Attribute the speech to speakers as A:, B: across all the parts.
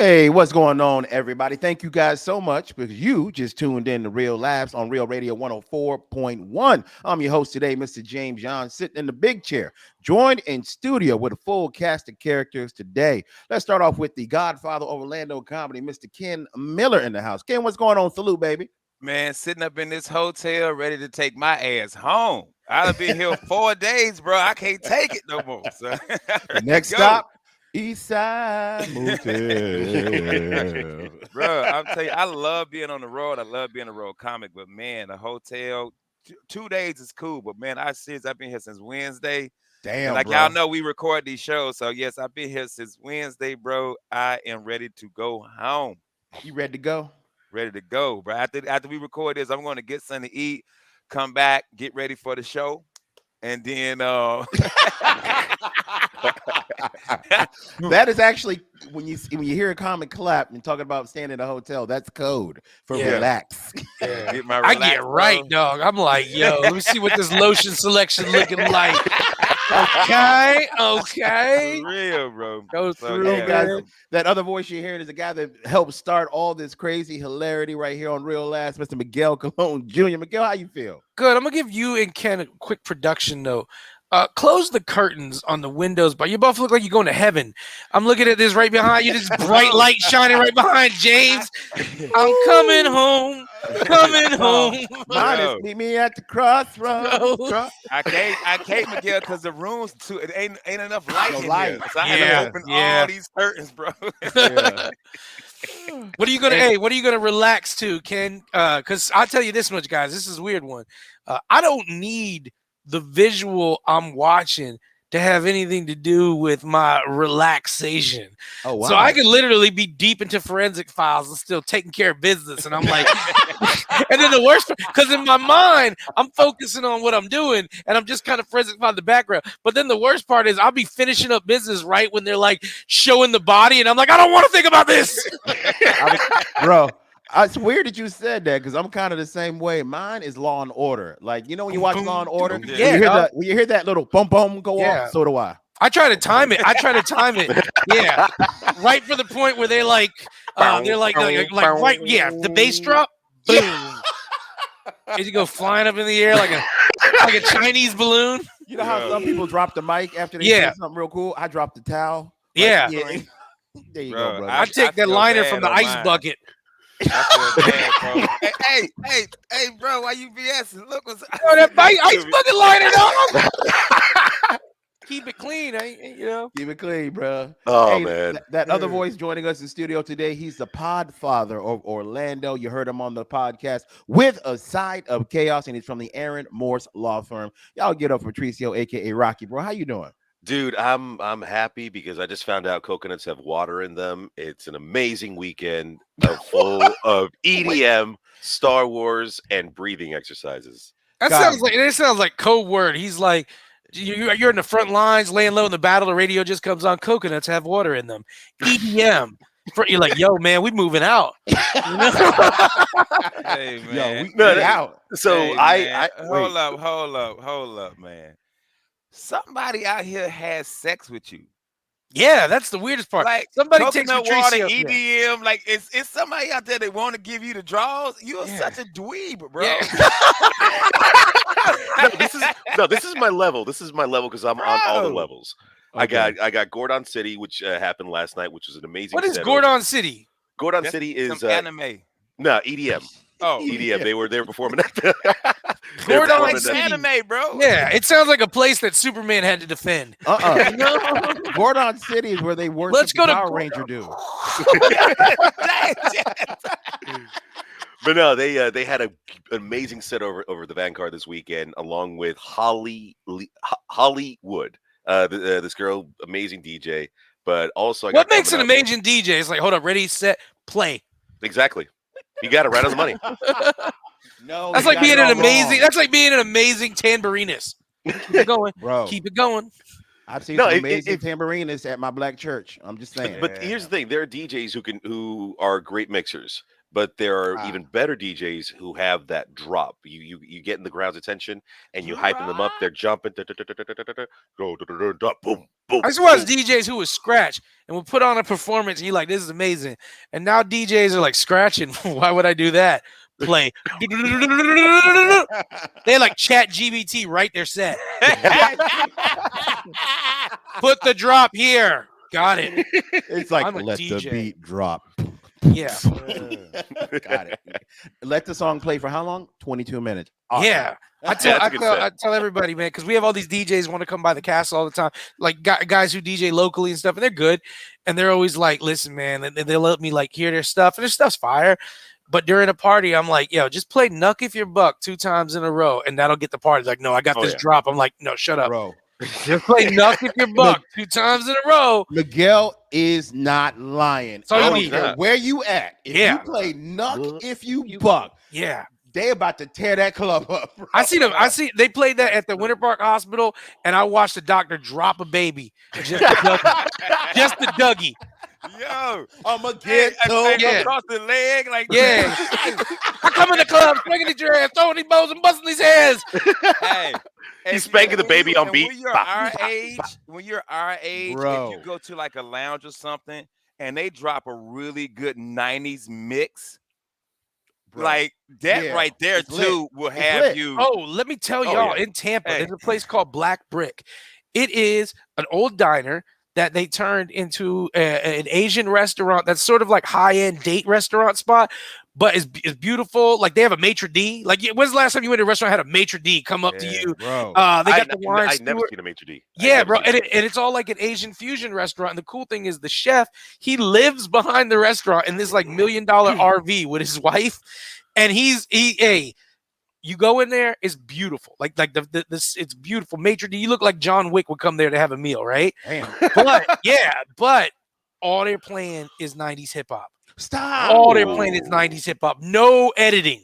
A: Hey, what's going on, everybody? Thank you guys so much because you just tuned in to Real Labs on Real Radio 104.1. I'm your host today, Mr. James John, sitting in the big chair, joined in studio with a full cast of characters today. Let's start off with the Godfather of Orlando comedy, Mr. Ken Miller in the house. Ken, what's going on? Salute, baby.
B: Man, sitting up in this hotel ready to take my ass home. I'll be here 4 days, bro. I can't take it no more. So
A: The
B: ready to
A: next
B: go.
A: stop, East Side Motel.
B: Bro, I'm telling you, I love being on the road. I love being a road comic, but man, the hotel, 2 days is cool. But man, I've been here since Wednesday. And
A: Damn,
B: like y'all
A: bro.
B: know, we record these shows. So yes, I've been here since Wednesday, bro. I am ready to go home.
A: You ready to go?
B: Ready to go, bro. After we record this, I'm going to get something to eat, come back, get ready for the show, and then
A: That is actually when you hear a comic clap and talking about staying in a hotel, that's code for relax.
B: get my
C: I
B: relax,
C: get right,
B: bro.
C: dog. I'm like, yo, let me see what this lotion selection looking like. Okay.
B: For real, bro.
C: Go
B: So,
C: through,
A: Hey
B: yeah,
A: guys,
C: man.
A: that other voice you're hearing is the guy that helped start all this crazy hilarity right here on Real Last, Mr. Miguel Colon Jr. Miguel, how you feel?
C: Good. I'm gonna give you and Ken a quick production note. Close the curtains on the windows, but you both look like you're going to heaven. I'm looking at this right behind you, this bright light shining right behind James. I'm coming home, coming home.
A: Mine is
B: Bro.
A: meet me at the crossroads.
C: Go.
B: I can't, Miguel, because the room's too. It ain't enough light
A: No
B: in
A: light.
B: here. So I had
C: Yeah,
B: to open
C: yeah.
B: all these curtains, bro.
A: Yeah.
C: What are you gonna? Hey, what are you gonna relax to, Ken? Because I'll tell you this much, guys. This is a weird one. I don't need the visual I'm watching to have anything to do with my relaxation.
A: Oh wow.
C: So I could literally be deep into forensic files and still taking care of business. And I'm like, and then the worst, because in my mind, I'm focusing on what I'm doing and I'm just kind of forensic file in the background. But then the worst part is I'll be finishing up business right when they're like showing the body. And I'm like, I don't want to think about this.
A: Bro. It's weird that you said that because I'm kind of the same way. Mine is Law and Order. Like, you know, when you watch Law and Order,
C: Yeah,
A: when you hear that little bum bum go
C: Yeah.
A: off, so do I.
C: I try to time it. Yeah. Right for the point where they're like right, yeah, the bass drop, boom. And you go flying up in the air like a Chinese balloon.
A: You know how some people drop the mic after they
C: Yeah.
A: say something real cool? I drop the towel.
C: Yeah.
A: There you
B: Bro,
A: go, brother.
C: I take that
B: feel
C: liner
B: bad
C: from the
B: on
C: ice
B: mine.
C: bucket.
B: I feel bad, bro. Hey, bro, why you BSing? Look what's
C: Oh, that ice bucket liner, dog. Keep it clean, you know.
A: Keep it clean, bro.
D: Oh
A: Hey,
D: man.
A: that other voice joining us in studio today, he's the podfather of Orlando. You heard him on the podcast with a side of chaos, and he's from the Aaron Morse Law Firm. Y'all get up for Patricio, aka Rocky, bro. How you doing?
D: Dude, I'm happy because I just found out coconuts have water in them. It's an amazing weekend full of EDM, Star Wars, and breathing exercises.
C: That
A: God.
C: sounds like code word. He's like, you're in the front lines, laying low in the battle. The radio just comes on. Coconuts have water in them. EDM. You're like, yo, man, we moving out.
B: Hey,
A: Yo,
B: man.
A: we out.
D: So
B: Hey,
D: I
B: man.
D: wait.
B: Hold up, man. Somebody out here has sex with you.
C: Yeah, that's the weirdest part.
B: Like
C: Somebody takes
B: coconut water,
C: Patricio.
B: EDM. Like it's somebody out there that want to give you the draws. You are
C: Yeah.
B: such a dweeb, bro.
C: Yeah.
D: This is my level. This is my level because I'm on all the
B: Bro.
D: levels.
A: Okay.
D: I got Gordon City, which happened last night, which was an amazing.
C: What is
D: set.
C: Gordon City?
D: Gordon
B: That's
D: City is
B: some anime.
D: no EDM.
B: Oh,
D: EDM. They were performing that.
C: Gordon
B: sound like
C: City.
B: anime, bro.
C: Yeah, it sounds like a place that Superman had to defend.
A: Gordon City is where they worship
C: Let's go
A: the
C: to
A: Power Ranger dude.
D: But no, they had an amazing set over the Vanguard this weekend, along with Hollywood. This girl, amazing DJ. But also,
C: What makes an amazing DJ? It's like, hold up, ready, set, play.
D: Exactly. You got it right on the money.
A: No,
C: That's
A: you
C: like
A: got
C: being
A: it
C: an
A: all
C: amazing.
A: wrong.
C: That's like being an amazing tambourinist. Keep it going.
A: Bro.
C: Keep it going.
A: I've seen
D: No,
A: some
D: if-
A: amazing
D: if-
A: tambourinists at my black church. I'm just saying.
D: But here's the thing: there are DJs who are great mixers, but there are
A: Ah.
D: even better DJs who have that drop. You get in the crowd's attention and you hyping them up. They're jumping, go boom, boom.
C: I used to watch
D: boom.
C: DJs who would scratch and would put on a performance. And you're like, this is amazing. And now DJs are like scratching. Why would I do that? Play. They like chat GBT write their set. Put the drop here. Got it.
A: It's like
C: I'm a
A: let the
C: DJ.
A: beat drop.
C: Yeah.
A: Got it. Let the song play for how long? 22 minutes. Awesome.
C: Yeah. I
D: that's a good set.
C: tell everybody, man, because we have all these DJs want to come by the castle all the time, like guys who DJ locally and stuff, and they're good. And they're always like, listen, man, they let me like hear their stuff, and their stuff's fire. But during a party, I'm like, yo, just play Knuck If You're Buck 2 times in a row, and that'll get the party. Like, no, I got this drop. I'm like, no, shut up.
A: Bro.
C: Just play Knuck If You're Buck 2 times in a row.
A: Miguel is not lying.
C: So
A: I
C: you
A: don't
C: need
A: care
D: that.
A: where you at. If
C: Yeah.
A: you play Knuck If You Buck,
C: Yeah.
A: they about to tear that club up. Bro.
C: I see them. They played that at the Winter Park Hospital, and I watched the doctor drop a baby. Just the Dougie.
B: Yo,
A: I'ma get to
C: yeah.
B: across the leg, like
C: Yeah. I come in the club, swinging at your ass, throwing these bows and busting these heads.
B: Hey,
D: He's spanking the baby on beat.
B: When you're our age,
A: Bro.
B: if you go to like a lounge or something, and they drop a really good '90s mix,
A: Bro.
B: like that
A: Yeah,
B: right there
A: it's lit.
B: too will
A: It's
B: have
A: lit.
B: you.
C: Oh, let me tell y'all,
D: yeah.
C: in Tampa,
B: Hey.
C: there's a place called Black Brick. It is an old diner that they turned into an Asian restaurant that's sort of like high-end date restaurant spot, but it's beautiful. Like they have a maitre d'. Like when's the last time you went to a restaurant and had a maitre d' come up to you?
A: Bro.
C: They got the wine.
D: I never
C: steward.
D: seen a maitre d'.
C: Yeah, bro, and it's all like an Asian fusion restaurant. And the cool thing is the chef, he lives behind the restaurant in this like $1 million RV with his wife, and you go in there, it's beautiful. Like it's beautiful. Maitre d', you look like John Wick would come there to have a meal, right?
A: Damn.
C: But all they're playing is 90s hip hop.
A: Stop.
C: All they're playing is 90s hip hop. No editing.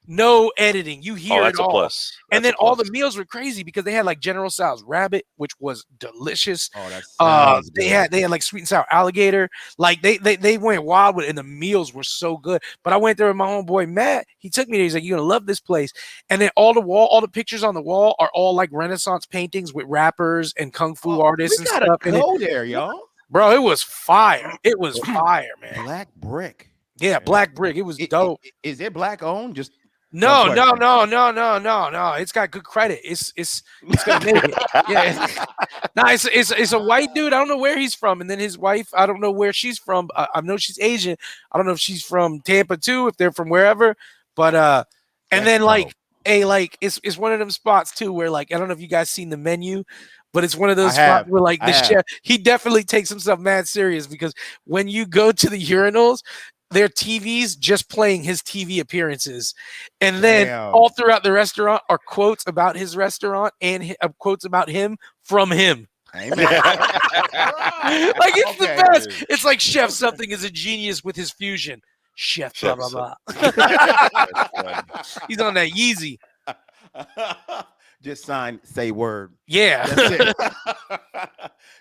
C: No editing. You hear
D: that's
C: it
D: a
C: all.
D: plus.
C: And
D: That's
C: then
D: a
C: all the
D: plus.
C: meals were crazy because they had like General Tso's rabbit, which was delicious.
A: Oh, that's
C: They had like sweet and sour alligator. Like they went wild with it, and the meals were so good. But I went there with my homeboy Matt. He took me there. He's like, "You're gonna love this place." And then all the pictures on the wall are all like Renaissance paintings with rappers and kung fu artists
A: we
C: and
A: gotta
C: stuff. in it.
A: go there, y'all.
C: Bro, it was fire. It was fire, man.
A: Black Brick.
C: Yeah, Black Brick. It was dope.
A: Is it black owned? Just
C: No.
A: question.
C: It's got good credit. It's gonna make it. Yeah. No, it's a white dude. I don't know where he's from, and then his wife. I don't know where she's from. I know she's Asian. I don't know if she's from Tampa too, if they're from wherever. But and
A: That's
C: then
A: dope.
C: it's one of them spots too where like I don't know if you guys seen the menu. But it's one of those
A: I have.
C: spots where like the
A: I have.
C: chef, he definitely takes himself mad serious because when you go to the urinals, their TVs just playing his TV appearances. And then
A: Damn.
C: all throughout the restaurant are quotes about his restaurant and quotes about him from him.
A: Amen.
C: Like it's
A: Okay.
C: the best. It's like Chef something is a genius with his fusion. Chef blah blah blah. He's on that Yeezy.
A: Just sign, say word.
C: Yeah.
A: That's it.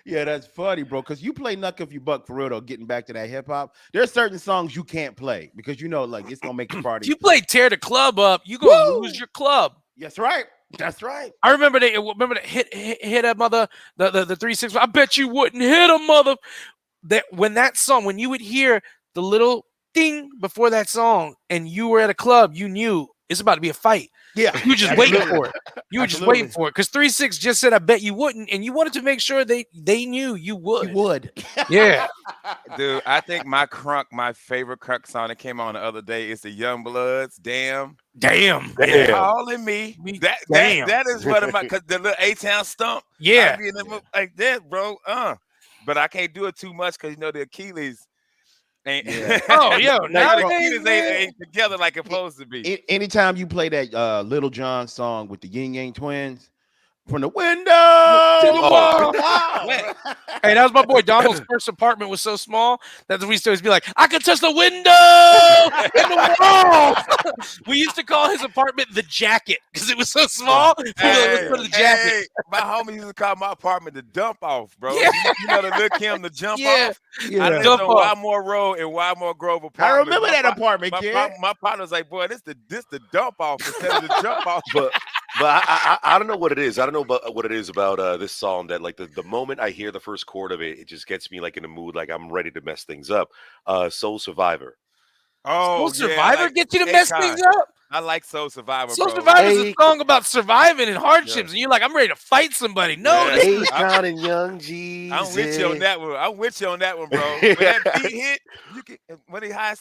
A: Yeah, that's funny, bro. Because you play Knuck If You Buck for real, though. Getting back to that hip hop, there's certain songs you can't play because you know, like it's gonna make the party.
C: If you play Tear the Club Up, you gonna lose your club.
A: That's right. That's right.
C: I remember they hit a mother the 3-6. I bet you wouldn't hit a mother. That when you would hear the little ding before that song, and you were at a club, you knew it's about to be a fight.
A: Yeah,
C: You were just waiting for it. You were just
A: Absolutely.
C: waiting for it because 3-6 just said, "I bet you wouldn't," and you wanted to make sure they knew you would.
A: You would.
C: Yeah.
B: Dude, I think my favorite crunk song that came on the other day is the Young Bloods. Damn.
C: Damn.
D: Damn.
B: Calling me.
C: Damn.
B: That is one of my, because the little A-Town stump.
C: Yeah.
B: I be in the mood like that, bro. But I can't do it too much because, you know, the Achilles ain't.
A: Yeah.
C: Oh, yo,
B: the
C: nowadays,
B: Achilles
C: man.
B: ain't together like it's supposed to be.
A: Anytime you play that Little John song with the Yin Yang Twins, From the window
C: To the wall.
A: Wow.
C: Hey, that was my boy Donald's first apartment was so small that we used to always be like, I can touch the window and the wall. We used to call his apartment the jacket because it was so small. We were like, let's go to the jacket.
B: Hey, my homie used to call my apartment the dump off, bro.
C: Yeah.
B: You know the little Kim, the jump
C: Yeah.
B: off. I
A: Yeah.
B: lived
C: Dump
B: on
C: off.
B: Wildmore Road and Wildmore Grove
A: I
B: apartment.
A: remember that apartment, kid.
B: My partner was like, boy, this the dump off instead of the jump off.
D: But I don't know what it is. I don't know about what it is about this song that like the moment I hear the first chord of it, it just gets me like in a mood like I'm ready to mess things up. Soul Survivor.
C: Soul Survivor gets you to mess things up.
B: I like Soul Survivor.
C: Soul
B: bro.
C: Survivor is a song about surviving and hardships, and you're like, I'm ready to fight somebody. No,
B: Yeah.
C: this
D: Akon and Young Jesus.
B: I'm with you on that one. I'm with you on that one, bro. When that beat hit, you can when he how it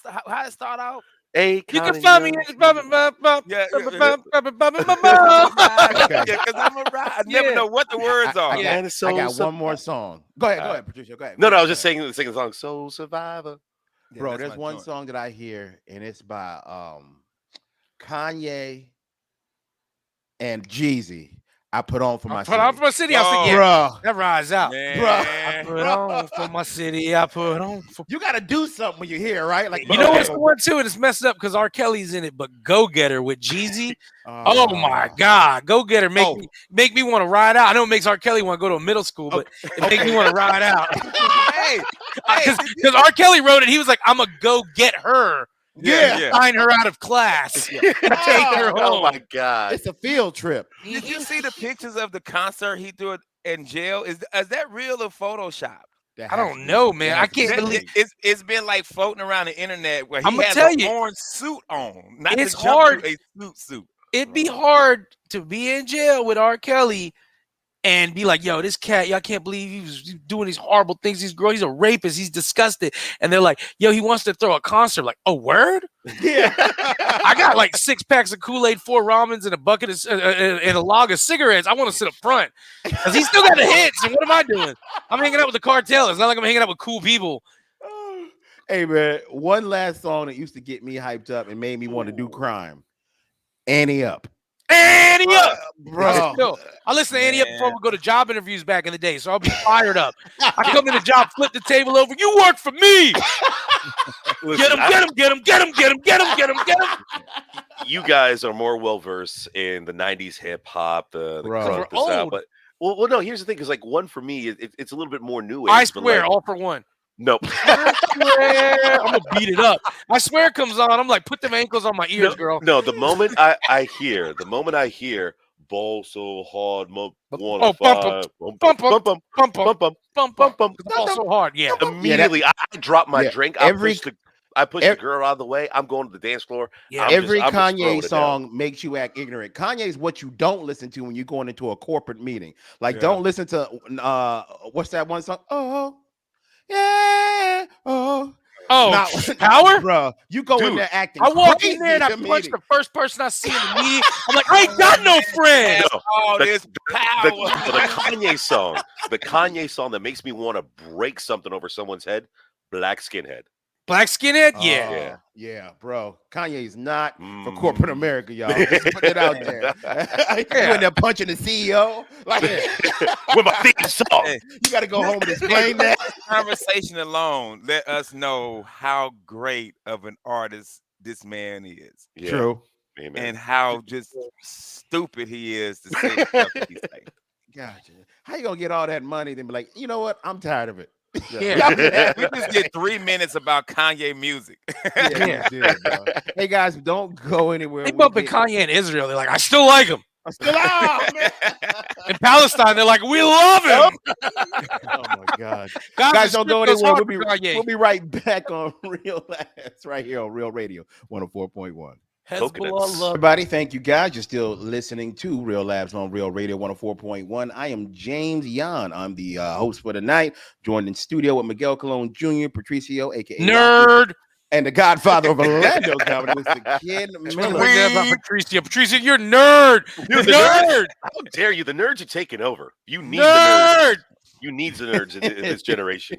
B: start out.
C: you can find me in
B: Yeah,
C: the
B: yeah, because I'm a ride. I never
C: Yeah.
B: know what the words are.
A: I got one more song. Go ahead, Patricia. Go ahead.
D: No, I was
A: Go
D: just
A: ahead.
D: singing the song Soul Survivor.
B: Yeah,
A: Bro,
B: that's
A: there's
B: my
A: one
B: joint.
A: song that I hear, and it's by Kanye and Jeezy. I put on for my
C: Put on
A: city.
C: for my city. I was like,
B: Oh,
C: yeah,
A: Bro,
C: that rides out.
B: Man.
C: Put on for my city. I put on for.
A: you gotta do something when you hear, right? Like
C: You know what's the one too, and it's messed up because R. Kelly's in it, but Go Getter with Jeezy. Oh my God, Go Getter make me want to ride out. I know it makes R. Kelly want to go to a middle school, but it makes me want to ride out.
B: hey,
C: Because R. Kelly wrote it, he was like, "I'm gonna go get her,
A: Yeah.
C: sign her out of class, and take her home."
D: Oh my God.
A: It's a field trip.
B: Did you see the pictures of the concert he threw in jail? Is that real or Photoshop?
A: That
C: I
A: has
C: don't
A: to
C: know,
A: be-
C: man.
A: that
C: I
A: has to be-
C: can't believe-
B: It's been like floating around the internet where he
C: I'ma
B: has
C: tell
B: an
C: you,
B: orange suit on. Not
C: it's
B: to jump
C: hard.
B: to a suit.
C: It'd be hard to be in jail with R. Kelly and be like, yo, this cat, y'all can't believe he was doing these horrible things. He's he's a rapist. He's disgusted. And they're like, yo, he wants to throw a concert. Like, oh, word?
A: Yeah.
C: I got like 6 packs of Kool-Aid, 4 ramens, and a bucket of, and a log of cigarettes. I want to sit up front because he still got the hits. And what am I doing? I'm hanging out with the cartel. It's not like I'm hanging out with cool people.
A: Hey man, one last song that used to get me hyped up and made me want to do crime. Annie Up.
C: Annie Up.
A: Bro.
C: I listen to Annie Up before we go to job interviews back in the day, so I'll be fired up. I come in the job, flip the table over. You work for me.
D: Listen,
C: Get him, get him, get him, get him, get him, get him, get him, get him.
D: you guys are more well versed in the '90s hip hop, the
A: Bro.
D: crunk, the
C: We're
D: sound,
C: old.
D: but well, no. Here's the thing: because like one for me, it's a little bit more new age.
C: I
D: but,
C: swear,
D: like,
C: all for one.
D: no.
C: I swear, I'm gonna beat it up. I swear it comes on. I'm like, put them ankles on my ears, girl.
D: No, the moment I hear ball so hard, wanna
C: Oh,
D: fight,
C: bump, bump,
D: bump, bump,
C: Bump,
D: bump, bump,
C: bump,
D: bump,
C: bump. The ball's so hard. Yeah.
D: immediately I drop my
A: yeah,
D: drink.
A: every-
D: I push the girl out of the way. I'm going to the dance floor.
C: Yeah.
A: Every
D: I'm just throwing
A: Kanye
D: it
A: song makes you act ignorant. Kanye is what you don't listen to when you're going into a corporate meeting. Like,
B: Yeah.
A: don't listen to what's that one song? Oh, yeah, oh.
C: Oh,
A: Not-
C: power?
A: Bro, you go in
D: Dude,
A: there acting.
C: I walk
A: crazy
C: in there and I
A: in the
C: punch
A: meeting.
C: the first person I see in the meeting. I'm like, I ain't got no friends.
D: No,
B: All
D: the-
B: this power.
D: the Kanye song that makes me want to break something over someone's head. Black Skinhead.
C: Black skinhead? Yeah.
A: Yeah, bro. Kanye's not for
D: Mm.
A: corporate America, y'all. Just put it out there. You in there punching the CEO? Like,
D: With my theme song.
B: Hey,
A: you got to go home and explain that.
B: conversation alone let us know how great of an artist this man is,
D: Yeah.
A: True.
D: Amen.
B: and how just stupid he is to say the stuff that he's saying.
A: Gotcha. How you gonna get all that money? Then be like, you know what? I'm tired of it.
C: Yeah.
B: We just did 3 minutes about Kanye music.
A: Yeah, we did, bro. Hey guys, don't go anywhere.
C: They
A: We
C: bumping
A: get-
C: Kanye in Israel. They're like, I still like him.
A: I'm still out, man.
C: In Palestine, they're like, we love him.
A: Oh my god.
C: Gaza
A: Guys, don't go
C: Strip goes
A: anywhere.
C: hard
A: We'll be,
C: for Kanye.
A: we'll be right back on Real Last right here on Real Radio 104.1.
D: Coconuts.
C: Hezbollah.
A: Everybody, thank you guys. You're still listening to Real Labs on Real Radio 104.1. I am James Yan. I'm the host for tonight, joined in studio with Miguel Colon Jr., Patricio, aka
C: Nerd.
A: and the Godfather of Orlando comedy, Mr. Ken Miller.
C: Patricia. Patricia, you're nerd. You're nerd.
D: How dare you? The nerds are taking over. You need the
C: Nerd.
D: nerds. You need the nerds in this generation.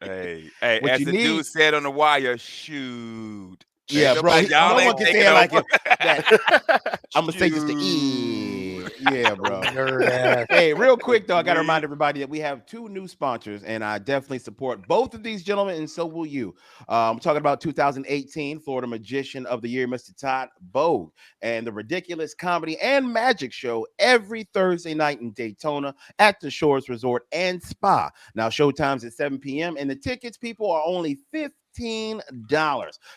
B: Hey,
A: What
B: as
A: you
B: the
A: need-
B: dude said on the wire, shoot.
A: Yeah,
B: Ain't
A: bro.
B: nobody- y'all
A: No
B: ain't
A: one can
B: taking
A: say it like
B: over.
A: it. I'm gonna say just the E. Yeah, bro.
C: Nerd ass.
A: Hey, real quick though, I gotta remind everybody that we have 2 new sponsors, and I definitely support both of these gentlemen, and so will you. I'm talking about 2018 Florida Magician of the Year, Mr. Todd Bogue, and the Ridiculous Comedy and Magic Show every Thursday night in Daytona at the Shores Resort and Spa. Now, showtimes at 7 p.m. and the tickets, people, are only $15.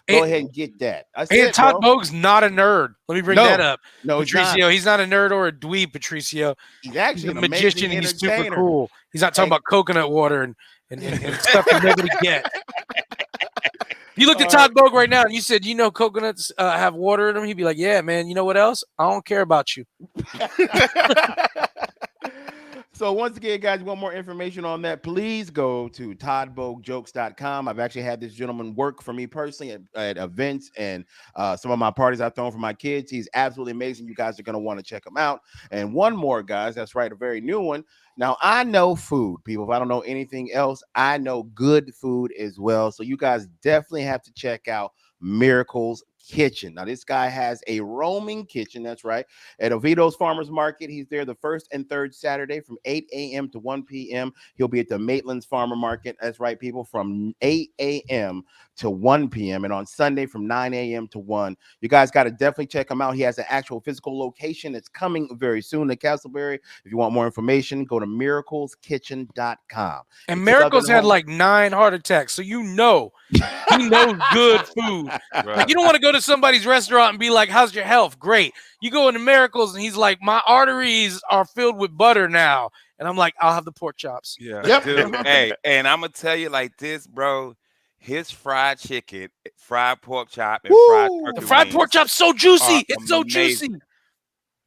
A: Go ahead and get that. I said,
C: And Todd
A: bro.
C: Bogue's not a nerd. Let me bring
A: No.
C: that up.
A: No, he's
C: Patricio,
A: not.
C: he's not a nerd or a dweeb, Patricio.
A: He's actually
C: He's a
A: an
C: magician
A: amazing
C: and he's super
A: entertainer.
C: cool. He's not talking
A: Hey.
C: about coconut water and stuff that nobody get. You look at Todd Bogue right now and you said, you know, coconuts have water in them. He'd be like, yeah, man. You know what else? I don't care about you.
A: So once again, guys, you want more information on that, please go to toddbogejokes.com. I've actually had this gentleman work for me personally at events and some of my parties I've thrown for my kids. He's absolutely amazing. You guys are going to want to check him out. And one more, guys, that's right, a very new one. Now, I know food, people. If I don't know anything else, I know good food as well. So you guys definitely have to check out Miracles Kitchen. Now, this guy has a roaming kitchen. That's right. At Oviedo's Farmers Market, he's there the first and third Saturday from 8 a.m. to 1 p.m. He'll be at the Maitland's Farmer Market. That's right, people, from 8 a.m. to 1 p.m. and on Sunday from 9 a.m. to 1. You guys got to definitely check him out. He has an actual physical location that's coming very soon in Castleberry. If you want more information, go to miracleskitchen.com.
C: And Miracles had like 9 heart attacks. So you know he knows good food. Like, you don't want to go to somebody's restaurant and be like, how's your health? Great. You go into Miracles and he's like, my arteries are filled with butter now. And I'm like, I'll have the pork chops.
B: Yeah.
A: Yep.
B: Dude, hey, and I'm gonna tell you like this, bro. His fried chicken, fried pork chop, and fried
A: Woo!
B: turkey
C: The fried
B: wings
C: pork chop's so juicy.
B: are
C: It's so juicy.
B: amazing.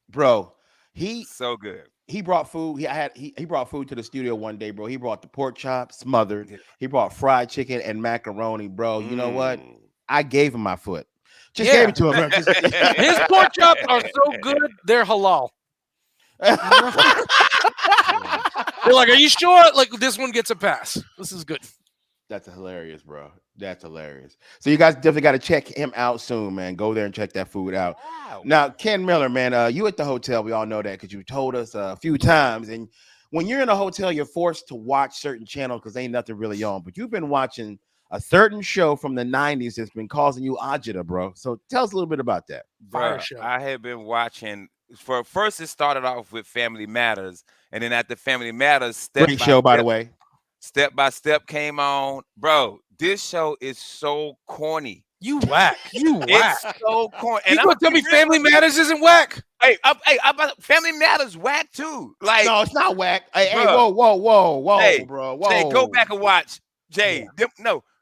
A: Bro, he
B: So good.
A: brought food. He brought food to the studio one day, bro. He brought the pork chop smothered.
B: Yeah.
A: He brought fried chicken and macaroni, bro. You know what? I gave him my foot. Just
C: Yeah.
A: gave it to him. Bro.
C: His pork chops are so good, they're halal. They're like, are you sure? Like, this one gets a pass. This is good.
A: That's hilarious, bro. That's hilarious. So you guys definitely got to check him out soon, man. Go there and check that food out.
B: Wow.
A: Now, Ken Miller, man, you at the hotel. We all know that because you told us a few times. And when you're in a hotel, you're forced to watch certain channels because ain't nothing really on. But you've been watching a certain show from the 90s that's been causing you agita, bro. So tell us a little bit about that.
C: Fire
B: Bruh,
C: show.
B: I have been watching. First, it started off with Family Matters, and then after Family Matters,
A: Great show, by the way.
B: Step by Step came on. Bro, this show is so corny.
C: You whack. You whack.
B: It's so corny.
C: You gonna tell me Family Matters isn't whack?
B: Hey, Family Matters whack too. Like,
A: No, it's not whack. Hey,
B: Bruh.
A: whoa,
B: Hey,
A: bro. Whoa.
B: Jay, go back and watch. Jay,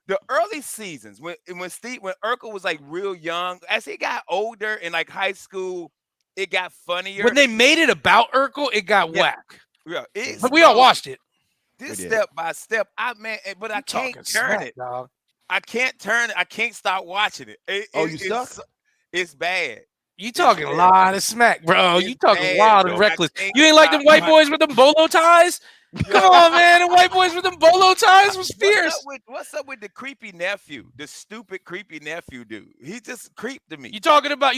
B: the early seasons when Urkel was like real young, as he got older in like high school, it got funnier.
C: When they made it about Urkel, it got whack.
B: Yeah,
C: But we all watched it.
B: This
A: We did.
B: Step by Step, but I can't
C: Talking
B: turn
C: smack,
B: it.
C: dog.
B: I can't turn it. I can't stop watching it.
A: You stuck?
B: It's bad.
C: You talking a
B: bad.
C: lot of smack, bro.
B: It's
C: You talking
B: bad,
C: wild
B: bro.
C: and
B: I
C: reckless.
B: can't
C: You ain't like them
B: stop
C: white
B: watching
C: boys with them bolo ties? Come on, man. The white boys with them bolo ties was fierce.
B: What's up with the creepy nephew? The stupid creepy nephew dude. He just creeped to me.
C: You talking about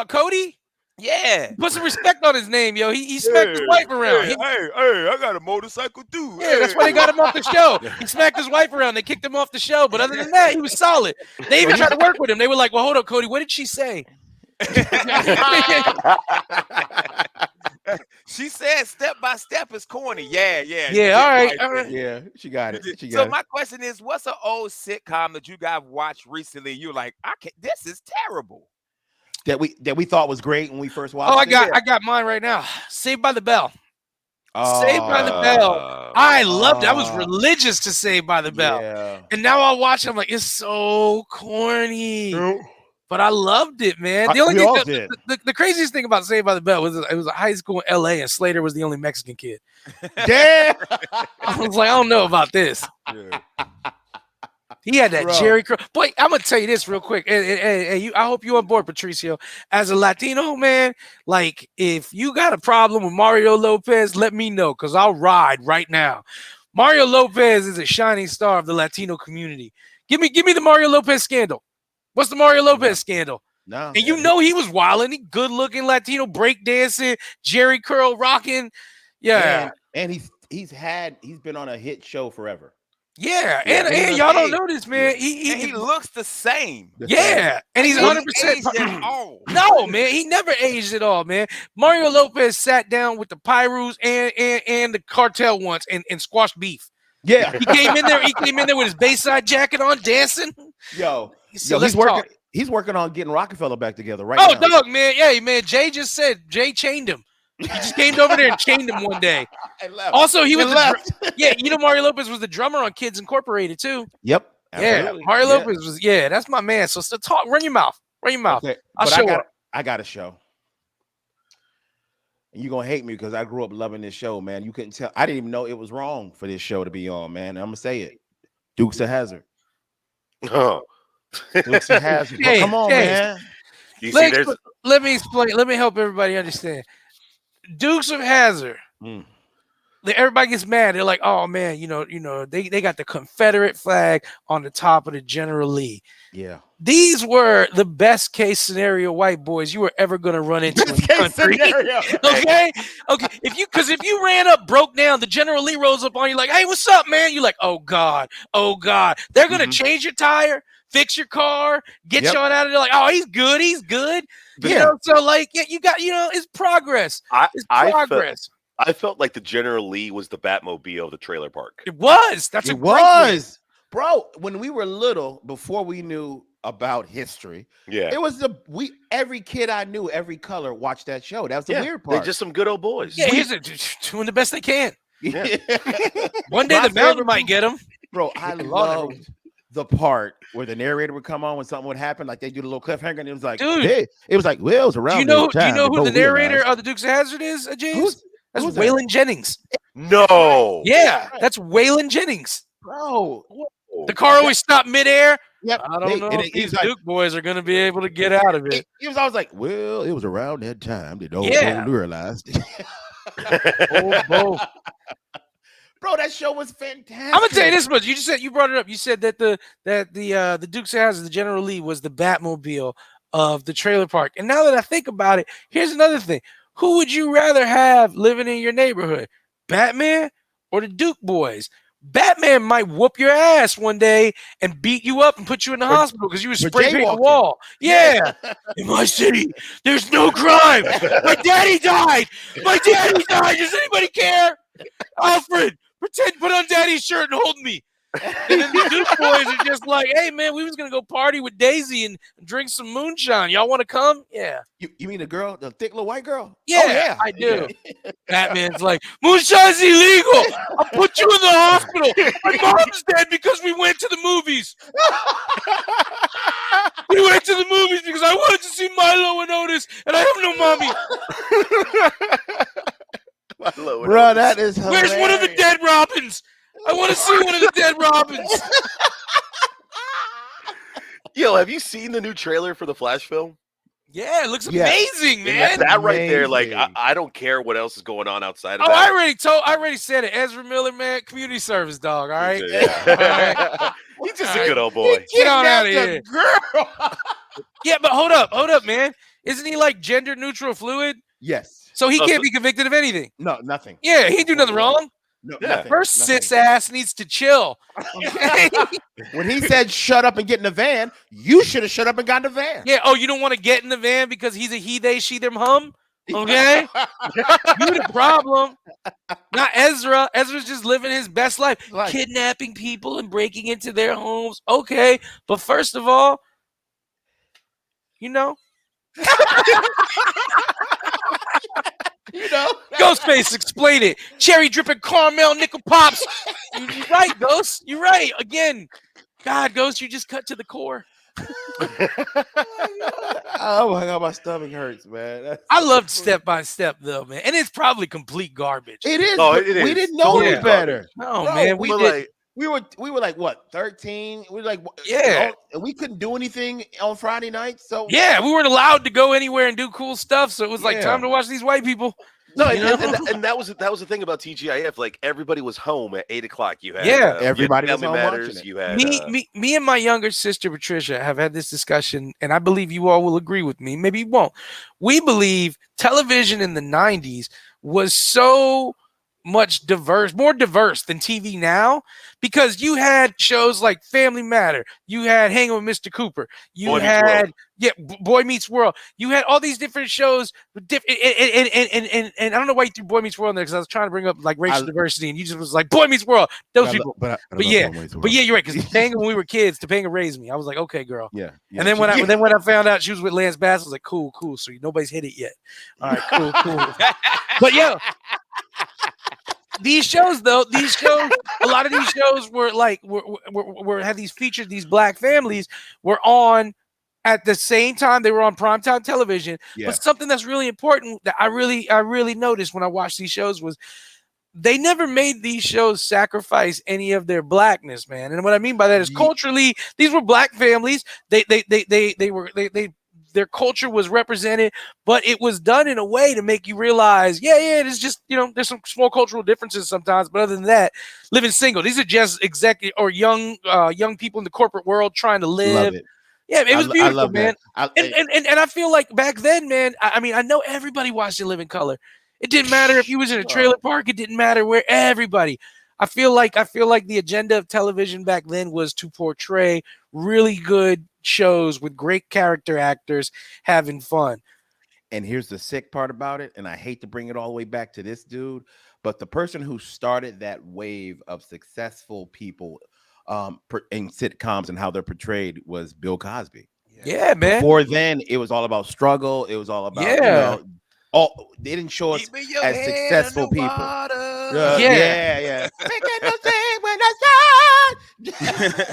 C: Cody?
B: Yeah.
C: Put some respect on his name, yo. He smacked his wife around.
B: Hey, I got a motorcycle too.
C: Yeah, that's why they got him off the show. He smacked his wife around. They kicked him off the show. But other than that, he was solid. They even tried to work with him. They were like, well, hold up, Cody. What did she say?
B: She said Step by Step is corny. Yeah.
C: Yeah, all right.
A: Yeah, she got it.
B: So my question is, what's an old sitcom that you guys watched recently? You're like, this is terrible.
A: that we thought was great when we first watched.
C: Oh, I
A: it.
C: got mine right now. Saved by the Bell.
A: Oh,
C: Saved by the Bell. I loved it. I was religious to Saved by the Bell.
A: Yeah.
C: And now I watch it, I'm like, it's so corny. But I loved it, man. The only
A: We all
C: thing,
A: did.
C: the craziest thing about Saved by the Bell was it was a high school in LA and Slater was the only Mexican kid.
A: Damn.
C: I was like, I don't know about this.
B: Yeah.
C: He had that
A: Bro.
C: Jerry Crow. Boy, I'm gonna tell you this real quick. And I hope you on board, Patricio. As a Latino man, like if you got a problem with Mario Lopez, let me know because I'll ride right now. Mario Lopez is a shining star of the Latino community. Give me the Mario Lopez scandal. What's the Mario Lopez scandal?
A: No.
C: And you know he was wilding. He good looking Latino break dancing, Jerry curl rocking. Yeah.
A: And he's been on a hit show forever.
C: Yeah.
D: Yeah.
C: And y'all don't know this, man.
B: And he looks the same.
C: Yeah. And he's
B: He
C: 100%
B: aged at all.
C: No, man, he never aged at all, man. Mario Lopez sat down with the Pyrus and the cartel once and squashed beef.
A: Yeah.
C: He came in there with his Bayside jacket on, dancing.
A: Yo,
C: So
A: he's working on getting Rockefeller back together right now.
C: Oh, dog, man. Yeah, man. Jay just said Jay chained him. He just came over there and chained him one day. Also, he was Mario Lopez was the drummer on Kids Incorporated too.
A: Yep.
C: Yeah, Mario Lopez was. Yeah, that's my man. So talk. Run your mouth. Okay,
A: I got a show. And you're gonna hate me because I grew up loving this show, man. You couldn't tell. I didn't even know it was wrong for this show to be on, man. I'm gonna say it. Dukes of Hazzard.
D: Oh.
A: Dukes of Hazzard. Hey, come on, man.
D: You see,
C: let me explain. Let me help everybody understand. Dukes of Hazzard. Everybody gets mad. They're like, "Oh man, they got the Confederate flag on the top of the General Lee."
A: Yeah,
C: these were the best case scenario white boys you were ever gonna run into in the country. Okay. If you ran up, broke down, the General Lee rolls up on you like, "Hey, what's up, man?" You're like, "Oh God." They're gonna change your tire, fix your car, get you on out of there. Like, "Oh, he's good. So like, you got, it's progress. It's progress.
D: I felt like the General Lee was the Batmobile of the trailer park.
C: It was.
A: Bro. When we were little, before we knew about history, it was every kid I knew, every color watched that show. That was the weird part.
D: They're just some good old boys.
C: Yeah, doing the best they can. Yeah. One day the mountain might get them.
A: Bro, I loved the part where the narrator would come on when something would happen, like they do the little cliffhanger, and it was like,
C: dude,
A: hey, it was like, well, it was around.
C: Do you know who the narrator of the Dukes of Hazzard is, James? That's Waylon Jennings.
D: No.
C: Yeah, that's Waylon Jennings.
A: Bro.
C: The car always stopped midair.
A: Yep.
C: I don't know if these Duke boys are going to be able to get out of it.
A: He was always like, well, it was around that time that old realized. Bro, that show was fantastic.
C: I'm gonna tell you this much. You brought it up. You said that the Dukes of Hazzard, the General Lee, was the Batmobile of the trailer park. And now that I think about it, here's another thing. Who would you rather have living in your neighborhood, Batman or the Duke boys? Batman might whoop your ass one day and beat you up and put you in the hospital because you were spray painting the wall. Yeah. In my city, there's no crime. My daddy died. Does anybody care? Alfred, put on daddy's shirt and hold me. And then the Duke boys are just like, hey, man, we was going to go party with Daisy and drink some moonshine. Y'all want to come? Yeah.
A: You mean the girl, the thick little white girl?
C: Yeah, I do. Batman's like, moonshine's illegal. I'll put you in the hospital. My mom's dead because we went to the movies. We went to the movies because I wanted to see Milo and Otis, and I have no mommy.
A: Bro, that is hilarious.
C: Where's one of the dead Robins? I want to see one of the dead Robins.
D: Yo, have you seen the new trailer for the Flash film?
C: Yeah, it looks amazing, man.
D: That right there, like I don't care what else is going on outside of that.
C: I already said it. Ezra Miller, man, community service dog. All right,
D: all right. He's just a good old boy.
C: Get on out of here, girl. Yeah, but hold up, man. Isn't he like gender neutral fluid?
A: Yes.
C: So he can't be convicted of anything.
A: No, nothing.
C: Yeah, he didn't do nothing wrong.
A: No,
C: Her cis ass needs to chill. Okay?
A: When he said shut up and get in the van, you should have shut up and got in the van.
C: Yeah. Oh, you don't want to get in the van because he's a he, they, she, them, hum? Okay? You the problem. Not Ezra. Ezra's just living his best life. Kidnapping people and breaking into their homes. Okay. But first of all, Ghostface, explain it. Cherry dripping caramel, nickel pops. You're right, Ghost. You're right. Again, God, Ghost, you just cut to the core.
A: Oh my God, my stomach hurts, man.
C: I loved Step by Step though, man, and it's probably complete garbage.
A: It is. We didn't know any better.
C: No, man, we did.
A: We were like what, 13? We were like, and we couldn't do anything on Friday night. So
C: yeah, we weren't allowed to go anywhere and do cool stuff. So it was like time to watch these white people.
D: No,
C: You know?
D: and that was the thing about TGIF. Like everybody was home at 8 o'clock. You had
C: Yeah.
A: Everybody was
D: Family
A: home watching
D: Matters.
A: it.
D: You had
C: Me and my younger sister Patricia have had this discussion, and I believe you all will agree with me. Maybe you won't. We believe television in the 90s was so much more diverse than TV now, because you had shows like Family Matter, you had Hanging with Mr. Cooper, you
D: Boy Meets World.
C: had Boy Meets World, you had all these different shows with and I don't know why you threw Boy Meets World in there, because I was trying to bring up like racial diversity, and you just was like Boy Meets World, those people.
A: I
C: But
A: love
C: yeah,
A: Boy Meets
C: but
A: World.
C: yeah, you're right. Because Topanga, when we were kids, Topanga raised me. I was like, okay, girl.
A: Yeah.
C: And then when I found out she was with Lance Bass, I was like, cool. So nobody's hit it yet. All right, cool. But yeah, these shows, a lot of these shows were like were had these featured, these black families were on at the same time they were on primetime television.
A: Yeah.
C: But something that's really important that I really noticed when I watched these shows was they never made these shows sacrifice any of their blackness, man. And what I mean by that is culturally, these were black families. Their culture was represented, but it was done in a way to make you realize, it's just, there's some small cultural differences sometimes, but other than that, living single. These are just executive or young people in the corporate world trying to live.
A: Love it.
C: Yeah, it was beautiful,
A: I love
C: man.
A: That.
C: And I feel like back then, man, I mean, I know everybody watched In Living Color. It didn't matter if you was in a trailer park. It didn't matter where. Everybody. I feel like the agenda of television back then was to portray really good shows with great character actors having fun.
A: And here's the sick part about it, and I hate to bring it all the way back to this dude, but the person who started that wave of successful people in sitcoms and how they're portrayed was Bill Cosby.
C: Yeah, man.
A: Before then, it was all about struggle. It was all about they didn't show us as successful people. Yeah. Making no sense when I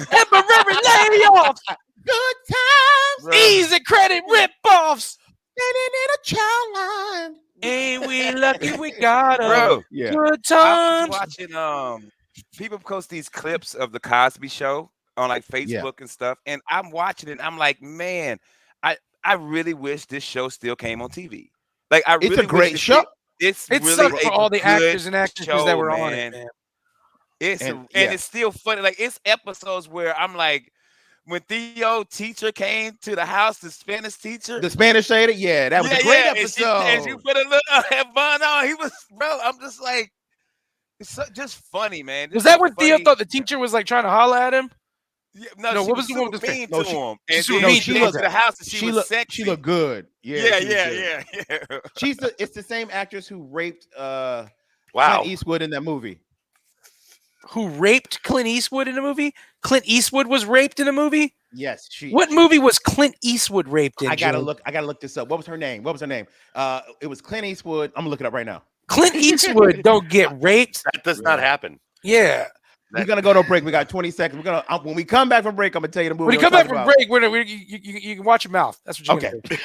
C: temporary layoffs,
A: good times,
C: easy credit rip-offs.
A: Standing in a child line.
C: Ain't we lucky we got
B: Bro,
C: good times.
B: I was watching people post these clips of the Cosby Show on like Facebook and stuff, and I'm watching it. And I'm like, man, I really wish this show still came on TV. Like,
A: It's a great show.
B: It's
C: really
B: sucks
C: for all the actors and actresses that were on it, man.
B: It's still funny. Like, it's episodes where I'm like, when Theo teacher came to the house, the Spanish teacher,
A: the Spanish lady, that was a great episode.
B: And she put a little bun on. He was, bro. I'm just like, it's just funny, man.
C: Was that when Theo thought the teacher was like trying to holler at him?
B: Yeah, no, what was the one with the
C: mean
B: to him? And
A: she
B: looked to the house and she was sexy.
A: She looked good.
B: Yeah.
A: It's the same actress who raped
D: Clint
A: Eastwood in that movie.
C: Who raped Clint Eastwood in a movie? Clint Eastwood was raped in a movie?
A: Yes.
C: What movie was Clint Eastwood raped in?
A: I gotta look this up. What was her name? It was Clint Eastwood. I'm gonna look it up right now.
C: Clint Eastwood don't get raped.
D: That does not happen.
C: Yeah.
A: We're gonna go to a break. We got 20 seconds. We're gonna when we come back from break, I'm gonna tell you the movie.
C: When you come back from break, you can watch your mouth. That's what you're gonna do.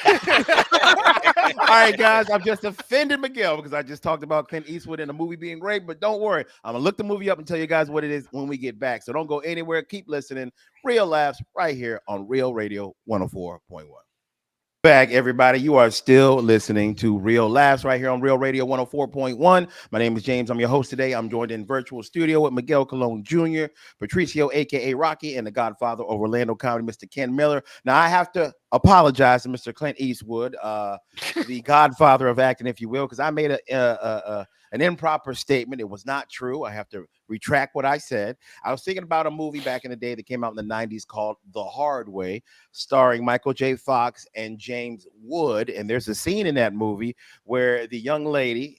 A: All right, guys. I've just offended Miguel because I just talked about Clint Eastwood in a movie being great. But don't worry, I'm gonna look the movie up and tell you guys what it is when we get back. So don't go anywhere. Keep listening. Real Laughs right here on Real Radio 104.1. Back, everybody. You are still listening to Real Laughs right here on Real Radio 104.1. My name is James. I'm your host today. I'm joined in virtual studio with Miguel Colon Jr., Patricio, aka Rocky, and the Godfather of Orlando comedy, Mr. Ken Miller. Now, I have to apologize to Mr. Clint Eastwood, the Godfather of acting, if you will, because I made an improper statement. It was not true. I have to retract what I said. I was thinking about a movie back in the day that came out in the 90s called The Hard Way, starring Michael J. Fox and James Wood. And there's a scene in that movie where the young lady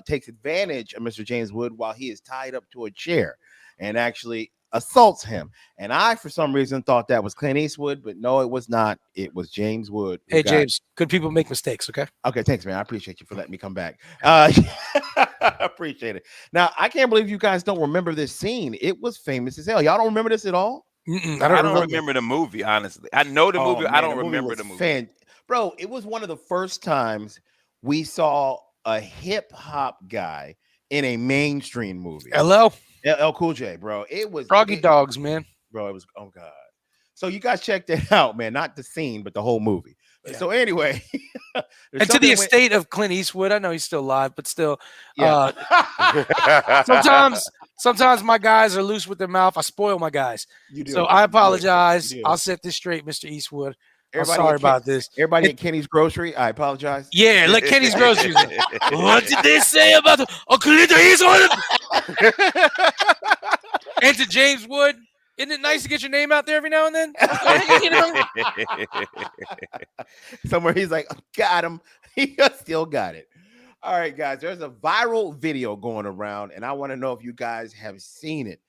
A: takes advantage of Mr. James Wood while he is tied up to a chair and actually assaults him. And I, for some reason, thought that was Clint Eastwood, but no, it was not. It was James Wood.
C: Hey, James, good people make mistakes, okay?
A: Okay, thanks, man. I appreciate you for letting me come back. I appreciate it. Now, I can't believe you guys don't remember this scene. It was famous as hell. Y'all don't remember this at all?
C: I
B: don't remember the movie, honestly. I know the movie.
A: Man,
B: I don't remember the movie.
A: Bro, it was one of the first times we saw a hip-hop guy in a mainstream movie.
C: Hello?
A: LL Cool J, bro. It was
C: Froggy Dogs, man.
A: Bro, it was, oh God. So you guys check that out, man. Not the scene, but the whole movie. So anyway,
C: and to the estate of Clint Eastwood, I know he's still alive, but still,
A: yeah.
C: sometimes my guys are loose with their mouth. I spoil my guys.
A: You do.
C: So I apologize.
A: You do.
C: I'll set this straight, Mr. Eastwood. I'm
A: Everybody
C: sorry about this.
A: Everybody at Kenny's Grocery, I apologize.
C: Yeah, like Kenny's Groceries. What did they say about the Clint Eastwood? And to James Wood, isn't it nice to get your name out there every now and then? You know?
A: Somewhere he's like, got him. He still got it. All right, guys, there's a viral video going around, and I want to know if you guys have seen it.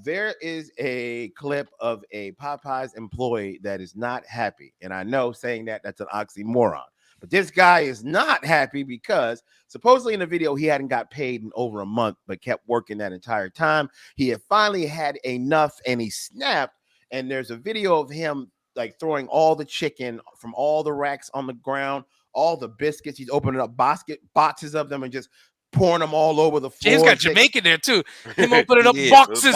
A: There is a clip of a Popeyes employee that is not happy. And I know saying that's an oxymoron. But this guy is not happy because supposedly in the video, he hadn't got paid in over a month, but kept working that entire time. He had finally had enough and he snapped. And there's a video of him like throwing all the chicken from all the racks on the ground, all the biscuits. He's opening up boxes of them and just pouring them all over the floor.
C: He's got Jamaican there too. Him opening up boxes.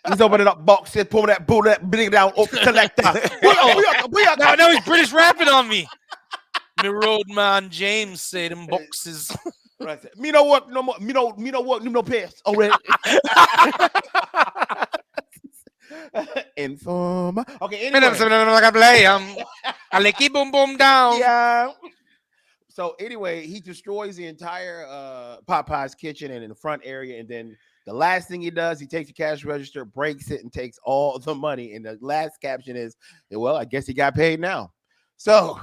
A: He's opening up boxes, pulling that bring down, select that.
C: Now he's British rapping on me. Me roadman James said them boxes.
A: Right. Me know what no more. Me know what no piss already. Inform. Okay. Anyway.
C: I like keep boom boom down.
A: Yeah. So anyway, he destroys the entire Popeye's kitchen and in the front area, and then the last thing he does, he takes the cash register, breaks it, and takes all the money. And the last caption is, "Well, I guess he got paid now." So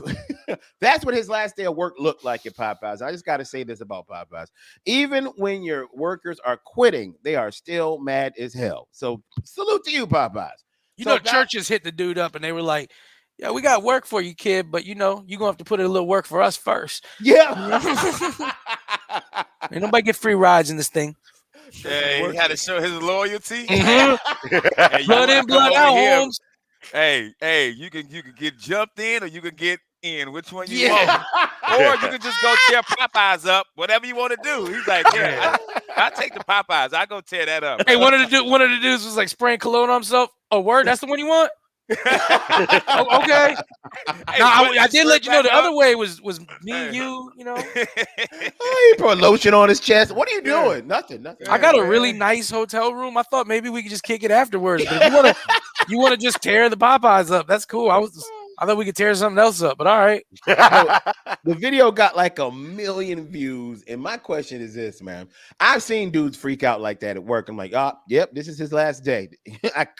A: that's what his last day of work looked like at Popeyes. I just got to say this about Popeyes. Even when your workers are quitting, they are still mad as hell. So salute to you, Popeyes.
C: You know, churches hit the dude up and they were like, yeah, we got work for you, kid, but you know, you're going to have to put in a little work for us first.
A: Yeah.
C: Ain't nobody get free rides in this thing.
B: Yeah, he had to show his loyalty.
C: Mm-hmm.
B: Hey,
C: blood in, blood out, Holmes.
B: Hey, you can get jumped in or you can get in. Which one you want? Or you can just go tear Popeyes up. Whatever you want to do. He's like, yeah, I take the Popeyes. I go tear that up.
C: Hey, one of the dudes was like spraying cologne on himself. Oh, word? That's the one you want? Oh, okay.
B: Hey,
C: now I did let you know the other way was me and you know.
A: Oh, he put lotion on his chest. What are you doing? Nothing.
C: I got a really nice hotel room. I thought maybe we could just kick it afterwards. But if you want to just tear the Popeyes up, that's cool. I thought we could tear something else up, but all right.
A: The video got like 1 million views. And my question is this, man. I've seen dudes freak out like that at work. I'm like, yep, this is his last day.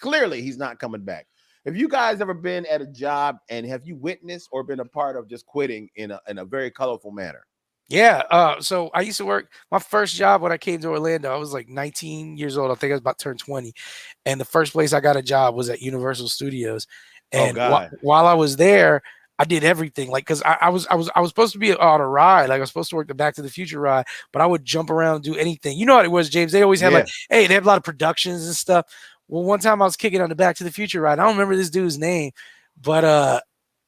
A: Clearly, he's not coming back. Have you guys ever been at a job and have you witnessed or been a part of just quitting in a very colorful manner?
C: Yeah. So I used to work my first job when I came to Orlando. I was like 19 years old. I think I was about to turn 20. And the first place I got a job was at Universal Studios. And while I was there, I did everything. Like, cause I was supposed to be on a ride. Like I was supposed to work the Back to the Future ride, but I would jump around and do anything. You know what it was, James? They always had they have a lot of productions and stuff. Well, one time I was kicking on the Back to the Future ride. I don't remember this dude's name, but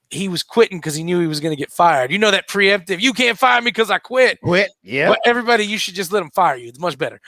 C: he was quitting because he knew he was going to get fired. You know that preemptive, you can't fire me because I quit.
A: Yeah.
C: But everybody, you should just let him fire you. It's much better.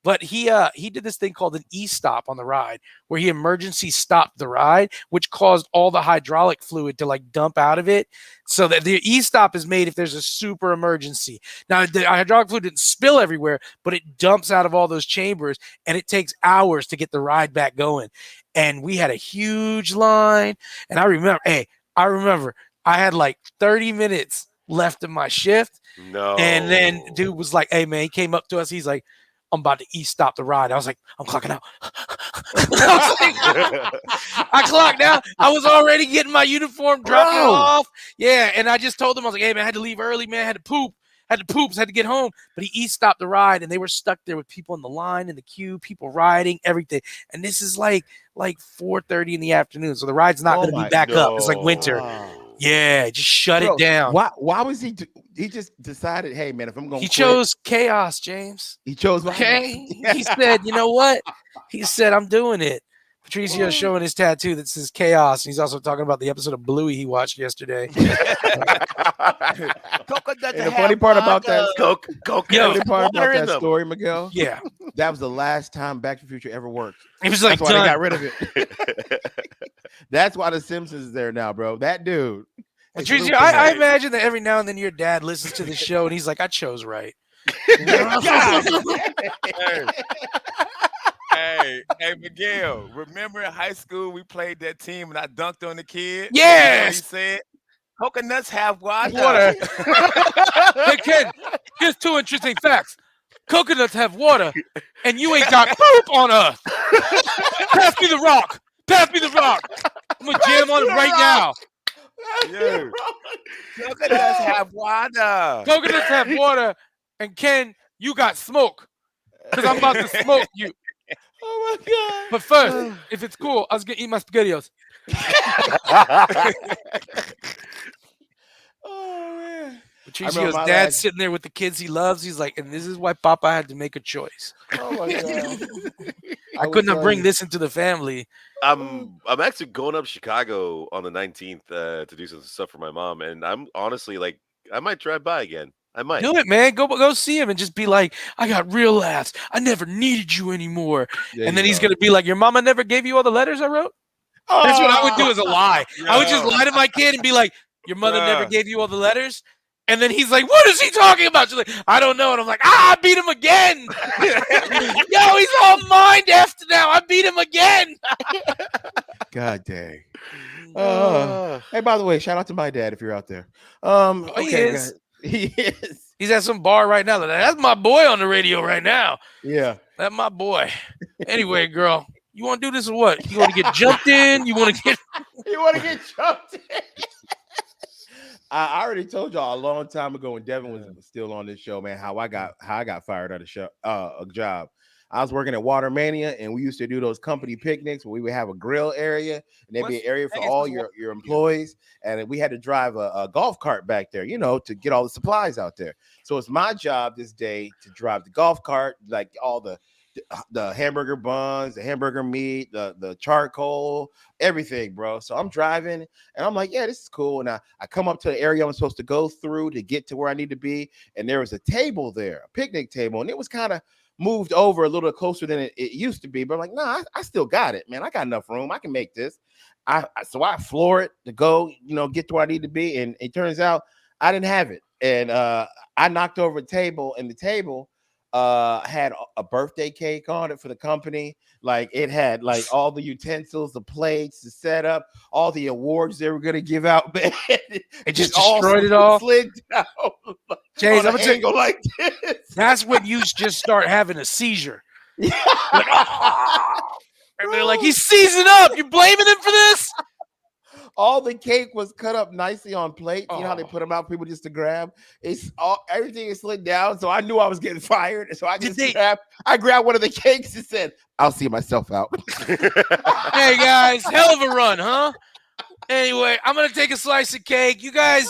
C: But he did this thing called an e-stop on the ride where he emergency stopped the ride, which caused all the hydraulic fluid to like dump out of it. So that the e-stop is made if there's a super emergency. Now the hydraulic fluid didn't spill everywhere, but it dumps out of all those chambers and it takes hours to get the ride back going. And we had a huge line. And I remember I had like 30 minutes left of my shift.
D: No.
C: And then dude was like, hey man, he came up to us. He's like, I'm about to stop the ride. I was like, I'm clocking out. I clocked out. I was already getting my uniform, dropping it off. Yeah, and I just told him, I was like, hey, man, I had to leave early, man. I had to poop, had to get home. But he stopped the ride, and they were stuck there with people in the line, in the queue, people riding, everything. And this is like 4:30 in the afternoon, so the ride's not going to be back up. It's like winter.
A: Wow.
C: Yeah, just shut it down.
A: Why was he? He just decided, hey man, if I'm going,
C: he chose chaos, James.
A: He chose.
C: Okay, he said, you know what? He said, I'm doing it. Patricio's showing his tattoo that says chaos. He's also talking about the episode of Bluey he watched yesterday.
A: And the funny part about that, story, Miguel.
C: Yeah,
A: that was the last time Back to the Future ever worked.
C: It was like
A: that's why they got rid of it. That's why the Simpsons is there now, bro. That dude.
C: But
A: It's
C: Tracy,
A: Lupin
C: I
A: Head.
C: imagine that every now and then your dad listens to the show and he's like, I chose right.
A: God.
B: Hey, Miguel. Remember in high school we played that team and I dunked on the kid? You know what he
C: Yes.
B: said? Coconuts have water.
C: Water. Hey, Ken, here's 2 interesting facts. Coconuts have water, and you ain't got poop on us. Pass me the rock. Pass me the rock. I'm going to jam on it right now.
B: Yeah. Coconuts have water.
C: Coconuts have water, and Ken, you got smoke. Because I'm about to smoke you.
A: Oh my God.
C: But first, if it's cool, I was going to eat my SpaghettiOs.
A: Oh man.
C: Patricio's
A: my
C: dad
A: last-
C: sitting there with the kids he loves. He's like, and this is why Papa had to make a choice.
A: Oh my God.
C: I could not bring this into the family.
D: I'm actually going up Chicago on the 19th to do some stuff for my mom, and I'm honestly like, I might drive by again. I might.
C: Do it, man. Go see him and just be like, I got real laughs. I never needed you anymore. And then he's gonna be like, your mama never gave you all the letters I wrote? That's what I would do as a lie. I would just lie to my kid and be like, your mother never gave you all the letters? And then he's like, what is he talking about? She's like, I don't know. And I'm like, I beat him again. Yo, he's all mind effed now. I beat him again.
A: God dang. Hey, by the way, shout out to my dad if you're out there.
C: He
A: Okay,
C: is.
A: guys. He is.
C: He's at some bar right now. That's my boy on the radio right now.
A: Yeah.
C: That's my boy. Anyway, girl, you want to do this or what? You want to get jumped in? You want to get...
A: You want to get jumped in? I already told y'all a long time ago when Devin was still on this show, man, how I got fired at a job. I was working at Watermania, and we used to do those company picnics where we would have a grill area, and there'd be an area for all your employees, and we had to drive a golf cart back there, to get all the supplies out there. So it's my job this day to drive the golf cart, like all the hamburger buns, the hamburger meat, the charcoal, everything, bro. So I'm driving and I'm like, yeah, this is cool. And I come up to the area I'm supposed to go through to get to where I need to be. And there was a table there, a picnic table. And it was kind of moved over a little closer than it used to be. But I'm like, nah, I still got it, man. I got enough room. I can make this. So I floor it to go, get to where I need to be. And it turns out I didn't have it. And I knocked over a table, and the table had a birthday cake on it for the company. Like it had like all the utensils, the plates, the setup, all the awards they were gonna give out. Man,
C: it just destroyed it all.
A: Slid down.
C: James, I'm gonna
A: go like this.
C: That's when you just start having a seizure. Like, and they're like, he's seizing up. You're blaming him for this?
A: All the cake was cut up nicely on plates. You know how they put them out for people just to grab? Everything is slid down. So I knew I was getting fired. So I just grabbed one of the cakes and said, I'll see myself out.
C: Hey guys, hell of a run, huh? Anyway, I'm gonna take a slice of cake. You guys,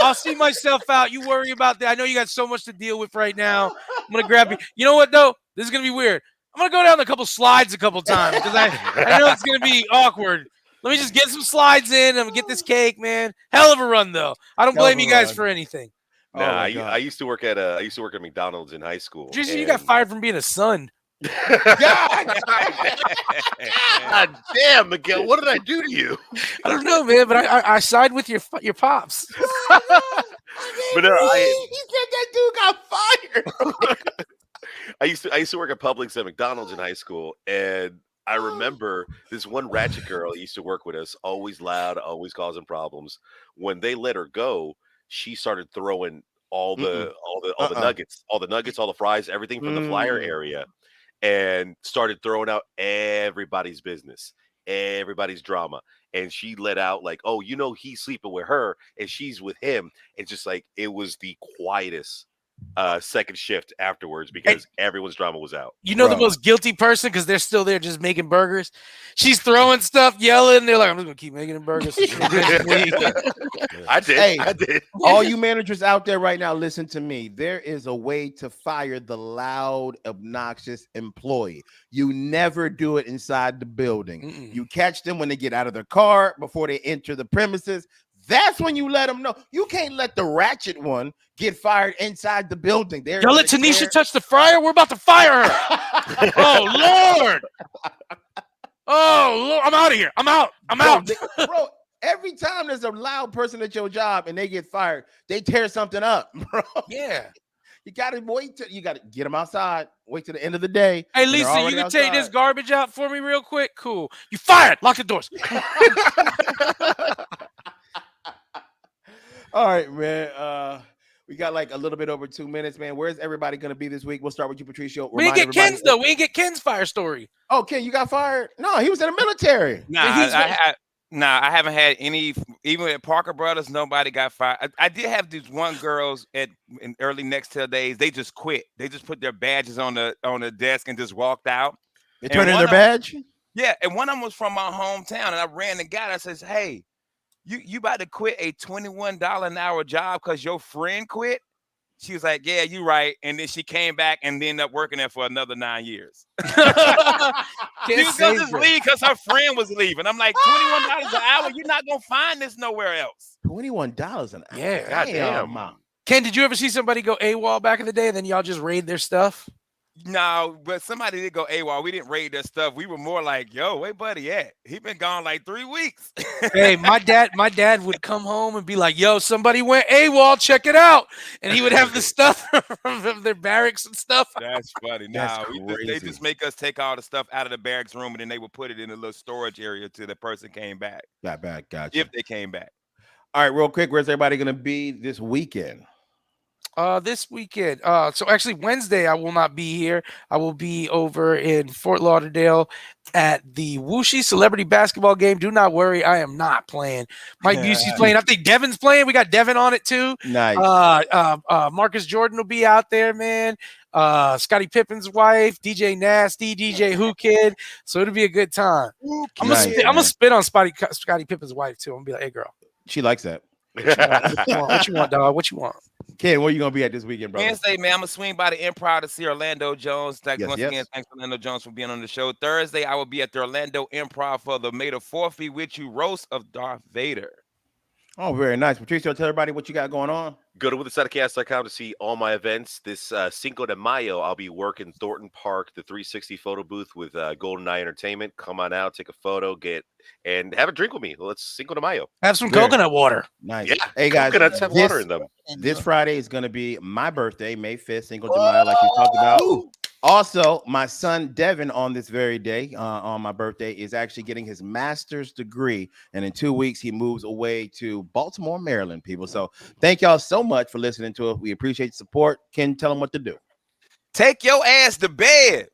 C: I'll see myself out. You worry about that. I know you got so much to deal with right now. I'm gonna grab you. You know what though? This is gonna be weird. I'm gonna go down a couple slides a couple times because I know it's gonna be awkward. Let me just get some slides in. I'm gonna get this cake, man. Hell of a run, though. I don't blame you guys for anything.
D: Nah, I used to work at McDonald's in high school.
C: Jason, you got fired from being a son.
D: God damn, Miguel, what did I do to you?
C: I don't know, man, but I side with your pops.
D: But no,
A: he said that dude got fired.
D: I used to work at Publix at McDonald's in high school, and I remember this one ratchet girl that used to work with us, always loud, always causing problems. When they let her go, she started throwing all the nuggets, all the fries, everything from the flyer area, and started throwing out everybody's business, everybody's drama. And she let out like, oh, he's sleeping with her and she's with him. It's just like, it was the quietest second shift afterwards because everyone's drama was out.
C: The most guilty person because they're still there just making burgers. She's throwing stuff, yelling. They're like, I'm just gonna keep making them burgers.
D: I did.
A: All you managers out there right now, listen to me. There is a way to fire the loud, obnoxious employee. You never do it inside the building. You catch them when they get out of their car before they enter the premises. That's when you let them know. You can't let the ratchet one get fired inside the building.
C: Y'all let Tanisha touch the fryer? We're about to fire her. Oh, Lord. Oh, Lord, I'm out of here. I'm out. I'm out.
A: Bro, every time there's a loud person at your job and they get fired, they tear something up, bro.
C: Yeah.
A: You gotta get them outside. Wait till the end of the day.
C: Hey,
A: when they're
C: Lisa, you
A: already
C: can take this
A: outside.
C: garbage out for me real quick? Cool. You fired. Lock the doors.
A: All right, man. We got like a little bit over 2 minutes, man. Where's everybody gonna be this week? We'll start with you, Patricio.
C: We didn't get Ken's, though. We didn't get Ken's fire story.
A: Oh, Ken, you got fired? No, he was in the military.
B: Nah, I haven't had any. Even at Parker Brothers, nobody got fired. I did have these one girls in early Nextel days. They just quit. They just put their badges on the desk and just walked out.
A: They turned in their badge?
B: Yeah, and one of them was from my hometown, and I ran the guy. I says, "Hey, you about to quit a $21 an hour job because your friend quit?" She was like, "Yeah, you right." And then she came back and ended up working there for another 9 years. She was gonna just leave because her friend was leaving. I'm like, $21 an hour? You're not gonna find this nowhere else.
A: $21 an hour.
C: Yeah,
D: goddamn.
C: Ken, did you ever see somebody go AWOL back in the day and then y'all just raid their stuff?
B: No, but somebody did go AWOL. We didn't raid their stuff. We were more like, yo, where buddy at? He been gone like 3 weeks.
C: Hey, my dad would come home and be like, yo, somebody went AWOL, check it out. And he would have the stuff from their barracks and stuff.
B: That's funny. They just make us take all the stuff out of the barracks room and then they would put it in a little storage area till the person came back.
A: Got back, gotcha.
B: If they came back.
A: All right, real quick, where's everybody gonna be this weekend?
C: This weekend. So actually Wednesday I will not be here. I will be over in Fort Lauderdale at the Whooshy Celebrity Basketball game. Do not worry, I am not playing. Mike Busey's playing. I think Devin's playing. We got Devin on it too.
A: Nice.
C: Marcus Jordan will be out there, man. Scottie Pippen's wife, DJ Nasty, DJ Who Kid. So it'll be a good time. I'm gonna spit on Scottie Pippen's wife too. I'm gonna be like, hey girl.
A: She likes that.
C: What you want, dog? What you want?
A: Ken, where you gonna be at this weekend, bro?
B: Wednesday, man, I'm gonna swing by the Improv to see Orlando Jones. Once again, thanks Orlando Jones for being on the show. Thursday, I will be at the Orlando Improv for the May the 4th Be With You roast of Darth Vader.
A: Oh, very nice. Patricio, tell everybody what you got going on.
D: Go to withthesidecast.com to see all my events. This Cinco de Mayo, I'll be working Thornton Park, the 360 photo booth with Golden Eye Entertainment. Come on out, take a photo, and have a drink with me. Let's Cinco de Mayo.
C: Have some coconut water.
A: Nice.
D: Yeah,
A: hey guys,
D: coconuts have water in them.
A: This Friday is going to be my birthday, May 5th, Cinco de Mayo, like we talked about. Also, my son Devin on this very day, on my birthday, is actually getting his master's degree. And in 2 weeks, he moves away to Baltimore, Maryland, people. So thank y'all so much for listening to it. We appreciate the support. Ken, tell them what to do.
B: Take your ass to bed.